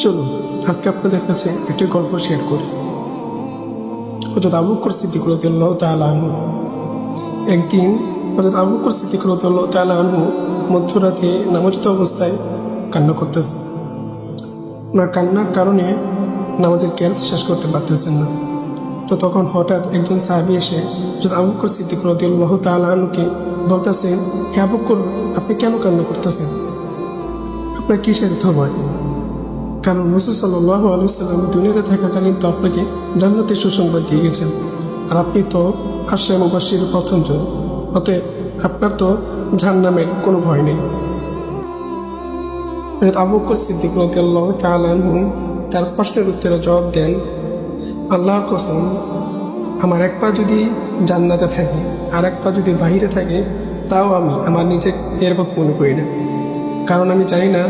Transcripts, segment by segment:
চলুন আজকে আপনাদের কাছে একটি গল্প শেয়ার করি। হযরত আবু বকর সিদ্দিক রাদিয়াল্লাহু তাআলা আনহু একদিন হযরত আবু বকর সিদ্দিক রাদিয়াল্লাহু তাআলা আনহু মধ্যরাতে নামাজরত অবস্থায় কান্না করতেছে। ওনার কান্নার কারণে নামাজের জ্ঞান শেষ করতে পারতেছেন না। তো তখন হঠাৎ একজন সাহাবী এসে হযরত আবু বকর সিদ্দিক রাদিয়াল্লাহু তাআলা আনহুকে বলতেছেন, হে আবু বকর, আপনি কেন কান্না করতেছেন? আপনার কিসের ভয়? কারণ রাসূল সাল্লাল্লাহু আলাইহি ওয়াসাল্লাম দুনিয়াতে থাকাকালীন তো আপনাকে জান্নাতের সুসংবাদ দিয়ে গেছেন, আর আপনি তো আশরা মুবাশশিরের প্রথম জন, অতএব আপনার তো জাহান্নামের কোনো ভয় নেই। আবু বকর সিদ্দিক রাদিয়াল্লাহু তাআলা আনহু তার প্রশ্নের উত্তরে জবাব দেন, আল্লাহর কসম, আমার এক পা যদি জান্নাতে থাকে আর এক পা যদি বাহিরে থাকে, তাও আমি আমার নিজে এরকম মনে করি না। কারণ আমি জানি না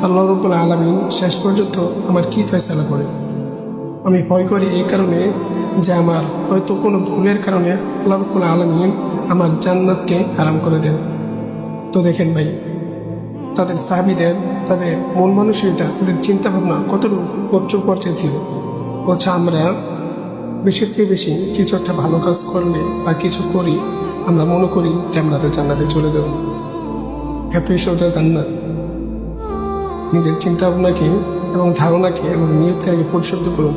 আল্লাহ রাব্বুল আলামিন শেষ পর্যন্ত আমার কি ফয়সালা করে। আমি ভয় করি এই কারণে যে আমার হয়তো কোনো ভুলের কারণে আল্লাহ রাব্বুল আলামিন আমার জান্নাতকে হারাম করে দেন। তো দেখেন ভাই, তাদের সাহাবীদের তাদের মন মানসিকতা, তাদের চিন্তাভাবনা কতটুকু উচ্চ পর্যায়ে ছিল। বলছে আমরা বেশি থেকে বেশি কিছু একটা ভালো কাজ করলে বা কিছু করি, আমরা মনে করি যে আমরা তো জান্নাতে চলে যাব। এতই সোজা জান্নাত। নিজের চিন্তা ভাবনাকে এবং ধারণাকে এবং নিয়তকে পরিশুদ্ধ করুন।